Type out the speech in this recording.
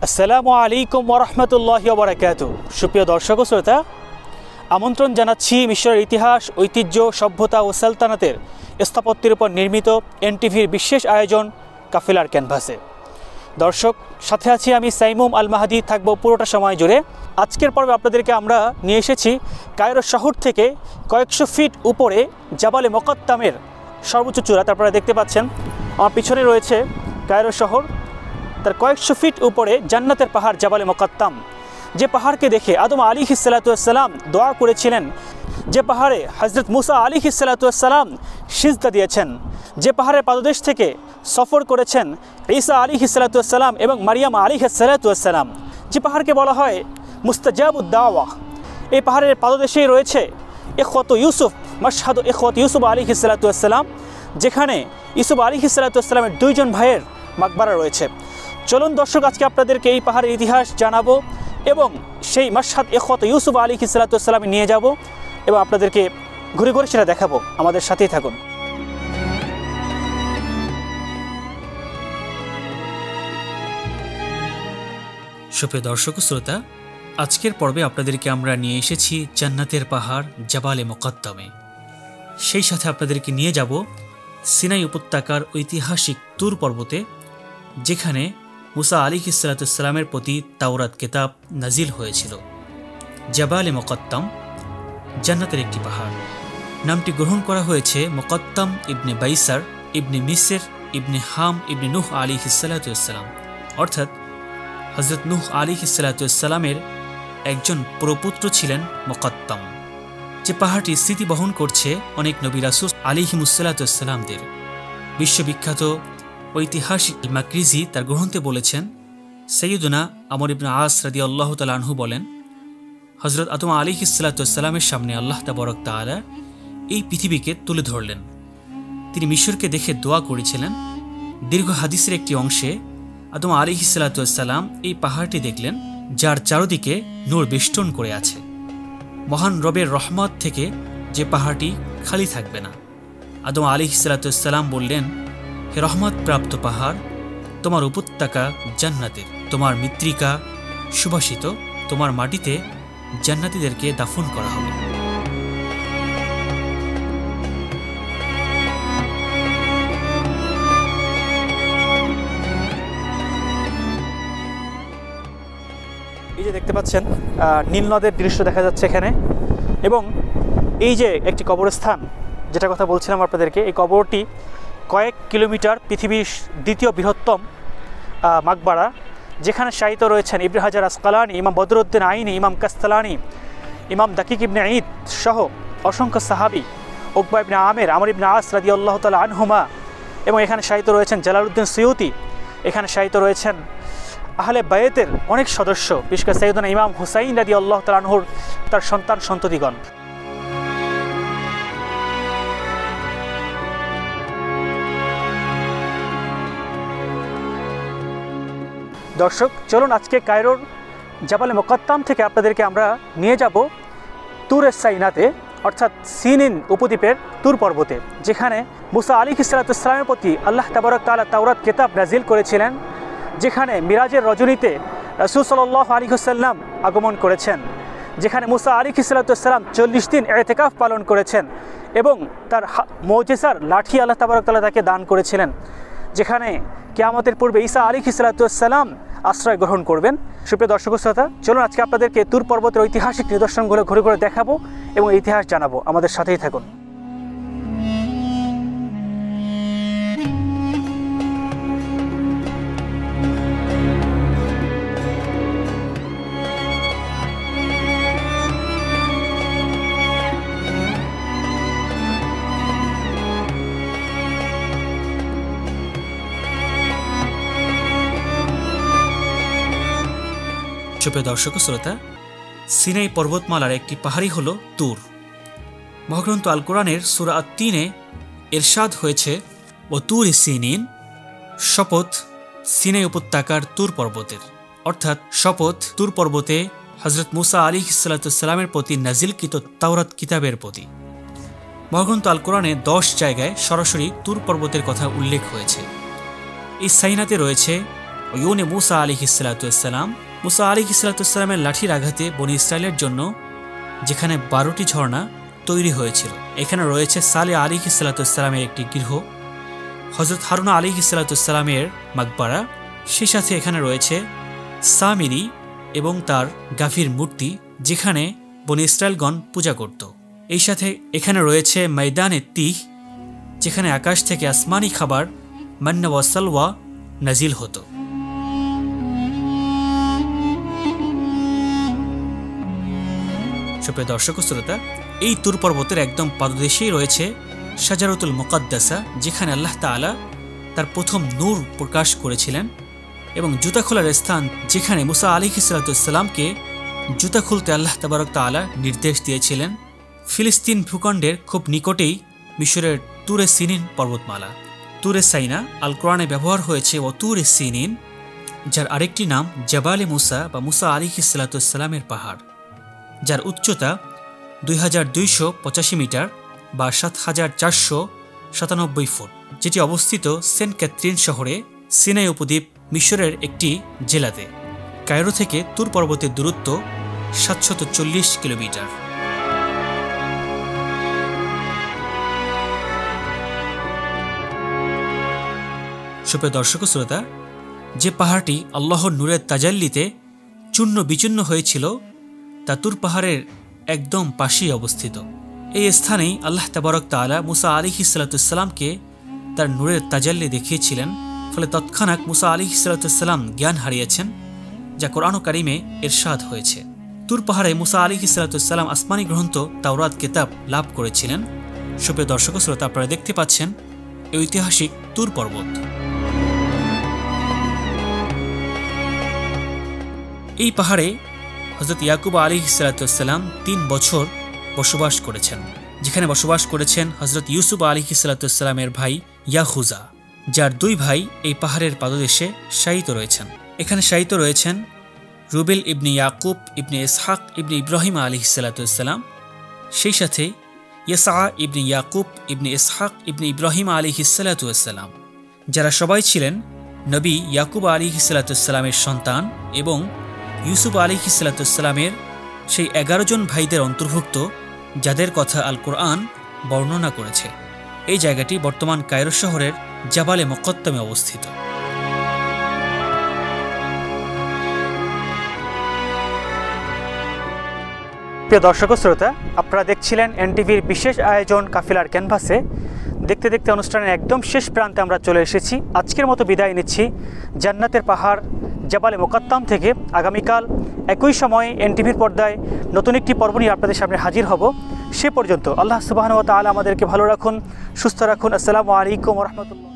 আসসালামু আলাইকুম ওয়া রাহমাতুল্লাহি ওয়া বারাকাতুহু। সুপ্রিয় দর্শক ও শ্রোতা, আমন্ত্রণ জানাচ্ছি মিশরের ইতিহাস, ঐতিহ্য, সভ্যতা ও সালতানাতের স্থাপত্যের উপর নির্মিত এনটিভির বিশেষ আয়োজন কাফেলার ক্যানভাসে। দর্শক, সাথে আছি আমি সাইমুম আল মাহাদি, থাকবো পুরোটা সময় জুড়ে। আজকের পর্বে আপনাদেরকে আমরা নিয়ে এসেছি কায়রো শহর থেকে কয়েকশো ফিট উপরে জাবালে মুকাত্তামের সর্বোচ্চ চূড়া। তারপরে দেখতে পাচ্ছেন আমার পিছনে রয়েছে কায়রো শহর, তার কয়েকশো ফিট উপরে জান্নাতের পাহাড় জাবালে মুকাত্তাম, যে পাহাড়কে দেখে আদম আলাইহিসসালাম দোয়া করেছিলেন, যে পাহাড়ে হযরত মুসা আলাইহিসসালাম সিজদা দিয়েছেন, যে পাহাড়ের পাদদেশ থেকে সফর করেছেন ঈসা আলাইহিসসালাম এবং মারিয়াম আলাইহিসসালাম, যে পাহাড়কে বলা হয় মুস্তাজাবুদ দাওয়া। এই পাহাড়ের পাদদেশেই রয়েছে ইখওয়াত ইউসুফ, মাশহাদ ইখওয়াত ইউসুফ আলাইহিসসালাম, যেখানে ইউসুফ আলাইহিসসালামের দুইজন ভাইয়ের মাকবারা রয়েছে। চলুন দর্শক, আজকে আপনাদেরকে এই পাহাড়ের ইতিহাস জানাবো এবং সেই মাশহাদ ইখওয়াত ইউসুফ আলাইহিসসালামে নিয়ে যাব এবং আপনাদেরকে ঘুরে ঘুরে সেটা দেখাবো। আমাদের সাথেই থাকুন। সুপ্রিয় দর্শক ও শ্রোতা, আজকের পর্বে আপনাদেরকে আমরা নিয়ে এসেছি জান্নাতের পাহাড় জাবালে মুকাত্তামে। সেই সাথে আপনাদেরকে নিয়ে যাব সিনাই উপত্যকার ঐতিহাসিক তুর পর্বতে, যেখানে মুসা আলাইহিসসালামের প্রতি তাওরাত কিতাব নাজিল হয়েছিল। জাবালে মুকাত্তাম জান্নাতের একটি পাহাড়। নামটি গ্রহণ করা হয়েছে মুকাত্তাম ইবনে বাইসার ইবনে মিসর ইবনে হাম ইবনে নূহ আলাইহিসসালাম, অর্থাৎ হযরত নূহ আলাইহিসসালামের একজন প্রপুত্র ছিলেন মুকাত্তাম। যে পাহাড়টি স্মৃতি বহন করছে অনেক নবী রাসূল আলাইহিমুসসালামদের। বিশ্ববিখ্যাত ঐতিহাসিক মাকরিজি তার গ্রন্থে বলেছেন, সৈয়দনা আমর ইবনে আস রাদিয়াল্লাহু তাআলা আনহু বলেন, হযরত আদম আলাইহিসসালামের সামনে আল্লাহ তাবারক তাআলা এই পৃথিবীকে তুলে ধরলেন। তিনি মিশরকে দেখে দোয়া করেছিলেন। দীর্ঘ হাদিসের একটি অংশে আদম আলাইহিসসালাম এই পাহাড়টি দেখলেন, যার চারদিকে নূর বেষ্টন করে আছে। মহান রবের রহমত থেকে যে পাহাড়টি খালি থাকবে না। আদম আলাইহিসসালাম বললেন, হে রহমত প্রাপ্ত পাহাড়, তোমার উপত্যকা জান্নাতের, তোমার মৃত্তিকা সুবাসিত, তোমার মাটিতে জান্নাতীদেরকে দাফন করা হবে। এই যে দেখতে পাচ্ছেন নীল নদের দৃশ্য দেখা যাচ্ছে এখানে, এবং এই যে একটি কবরস্থান, যেটা কথা বলছিলাম আপনাদেরকে, এই কবরটি কয়েক কিলোমিটার, পৃথিবীর দ্বিতীয় বৃহত্তম মাকবারা, যেখানে শায়িত রয়েছেন ইবনে হাজার আসকালানি, ইমাম বদরুদ্দিন আইনি, ইমাম কাস্তালানি, ইমাম দাকিক ইবনে ঈদ সহ অসংখ্য সাহাবী, উকবা ইবনে আমের, আমর ইবনে আস রাদিয়াল্লাহু তাআলা আনহুমা, এবং এখানে শায়িত রয়েছেন জালালউদ্দিন সুয়ুতি, এখানে শায়িত রয়েছেন আহলে বায়েতের অনেক সদস্য, বিশেষ করে সাইয়্যিদুনা ইমাম হুসাইন রাদিয়াল্লাহু তাআলা আনহুর তার সন্তান সন্ততিগণ। দর্শক, চলুন আজকে কায়রোর জাবালে মুকাত্তাম থেকে আপনাদেরকে আমরা নিয়ে যাব তুরে সাইনাতে, অর্থাৎ সিনিন উপদ্বীপের তুর পর্বতে, যেখানে মুসা আলাইহিসসালামের প্রতি আল্লাহ তাবারক তাআলা তাওরাত কিতাব নাজিল করেছিলেন, যেখানে মিরাজের রজনীতে রাসূল সাল্লাল্লাহু আলাইহি ওয়াসাল্লাম আগমন করেছেন, যেখানে মুসা আলাইহিসসালাম 40 দিন ইতিকাফ পালন করেছেন এবং তার মুজিজার লাঠি আল্লাহ তাবারক তাআলা তাকে দান করেছিলেন, যেখানে কিয়ামতের পূর্বে ঈসা আলাইহিসসালাম আশ্রয় গ্রহণ করবেন। সুপ্রিয় দর্শক শ্রোতা, চলুন আজকে আপনাদেরকে তুর পর্বতের ঐতিহাসিক নিদর্শনগুলো ঘুরে ঘুরে দেখাবো এবং ইতিহাস জানাবো। আমাদের সাথেই থাকুন। সুপ্রিয় দর্শক শ্রোতা, সিনাই পর্বতমালার একটি পাহাড়ই হল তুর। মহাগ্রন্থ আল কোরআনের সূরা আত-তিনে ইরশাদ হয়েছে, ও তুর সিনিন, শপথ সিনাই উপত্যকার তুর পর্বতের, অর্থাৎ শপথ তুর পর্বতে হযরত মুসা আলাইহিসসালামের প্রতি নাজিলকৃত তাওরাত কিতাবের প্রতি। মহাগ্রন্থ আল কোরআনে 10 জায়গায় সরাসরি তুর পর্বতের কথা উল্লেখ হয়েছে। এই সাইনাতে রয়েছে উয়ুনে মুসা আলাইহিসসালাম। মুসা আলাইহিসসালামের লাঠির আঘাতে বনি ইসরায়েলের জন্য যেখানে 12টি ঝর্ণা তৈরি হয়েছিল, এখানে রয়েছে সালে আলাইহিসসালামের একটি গৃহ, হযরত হারুনা আলাইহিসসালামের মাকবারা, সেই সাথে এখানে রয়েছে সামিরি এবং তার গাভীর মূর্তি যেখানে বনি ইসরায়েলগণ পূজা করত। এই সাথে এখানে রয়েছে ময়দানে তিহ, যেখানে আকাশ থেকে আসমানি খাবার মান্না ওয়া সালওয়া নাজিল হতো। সুপ্রিয় দর্শক ও শ্রোতা, এই তুর পর্বতের একদম পাদদেশেই রয়েছে শাজারাতুল মুকাদ্দাসা, যেখানে আল্লাহ তাআলা তার প্রথম নূর প্রকাশ করেছিলেন, এবং জুতা খোলার স্থান যেখানে মুসা আলাইহিসসালামকে জুতা খুলতে আল্লাহ তাবারক তাআলা নির্দেশ দিয়েছিলেন। ফিলিস্তিন ভূখণ্ডের খুব নিকটেই মিশরের তুরে সিনিন পর্বতমালা। তুরে সাইনা আল কোরআনে ব্যবহার হয়েছে ও তুরে সিনিন, যার আরেকটি নাম জাবালে মুসা বা মুসা আলাইহিসসালামের পাহাড়, যার উচ্চতা 2285 মিটার বা 7497 ফুট, যেটি অবস্থিত সেন্ট ক্যাথরিন শহরে সিনাই উপদ্বীপ মিশরের একটি জেলাতে। কায়রো থেকে তুর পর্বতের দূরত্ব 740 কিলোমিটার। সুপ্রিয় দর্শক শ্রোতা, যে পাহাড়টি আল্লাহর নূরের তাজাল্লিতে চূর্ণ বিচূর্ণ হয়েছিল তা তুর পাহাড়ের একদম পাশেই অবস্থিত। এই স্থানেই আল্লাহ তাবারক তাআলা মুসা আলাইহিসসালামকে তার নূরের তাজাল্লি দেখিয়েছিলেন, ফলে তৎক্ষণাৎ মুসা আলাইহিসসালাম জ্ঞান হারিয়েছেন, যা কোরআন কারিমে ইরশাদ হয়েছে। তুর পাহাড়ে মুসা আলাইহিসসালাম আসমানি গ্রন্থ তাওরাত কিতাব লাভ করেছিলেন। সুপ্রিয় দর্শক শ্রোতা, আপনারা দেখতে পাচ্ছেন এই ঐতিহাসিক তুর পর্বত। এই পাহাড়ে হযরত ইয়াকুব আলাইহিসসালাম 3 বছর বসবাস করেছেন, যেখানে বসবাস করেছেন হযরত ইউসুফ আলাইহিসসালামের ভাই ইয়াহুজা, যার 2 ভাই এই পাহাড়ের পাদদেশে শায়িত রয়েছেন। এখানে শায়িত রয়েছেন রুবেল ইবনে ইয়াকুব ইবনে ইসহাক ইবনে ইব্রাহিম আলাইহিসসালাম, সেই সাথে ইয়াসা ইবনে ইয়াকুব ইবনে ইসহাক ইবনে ইব্রাহিম আলাইহিসসালাম, যারা সবাই ছিলেন নবী ইয়াকুব আলাইহিসসালামের সন্তান এবং ইউসুফ আলাইহিসসালামের সেই 11 জন ভাইদের অন্তর্ভুক্ত, যাদের কথা আল কোরআন বর্ণনা করেছে। এই জায়গাটি বর্তমান কায়রো শহরের জাবালে মুকাত্তামে অবস্থিত। প্রিয় দর্শক শ্রোতা, আপনারা দেখছিলেন এনটিভির বিশেষ আয়োজন কাফিলার ক্যানভাসে। দেখতে দেখতে অনুষ্ঠানের একদম শেষ প্রান্তে আমরা চলে এসেছি। আজকের মতো বিদায় নিচ্ছি জান্নাতের পাহাড় জাবালে মুকাত্তাম থেকে। আগামীকাল একই সময়ে এনটিভির পর্দায় নতুন একটি পর্ব নিয়ে আপনাদের সামনে হাজির হব। সে পর্যন্ত আল্লাহ সুবহানাহু ওয়া তাআলা আমাদেরকে ভালো রাখুন, সুস্থ রাখুন। আসসালামু আলাইকুম ওয়া রাহমাতুল্লাহ।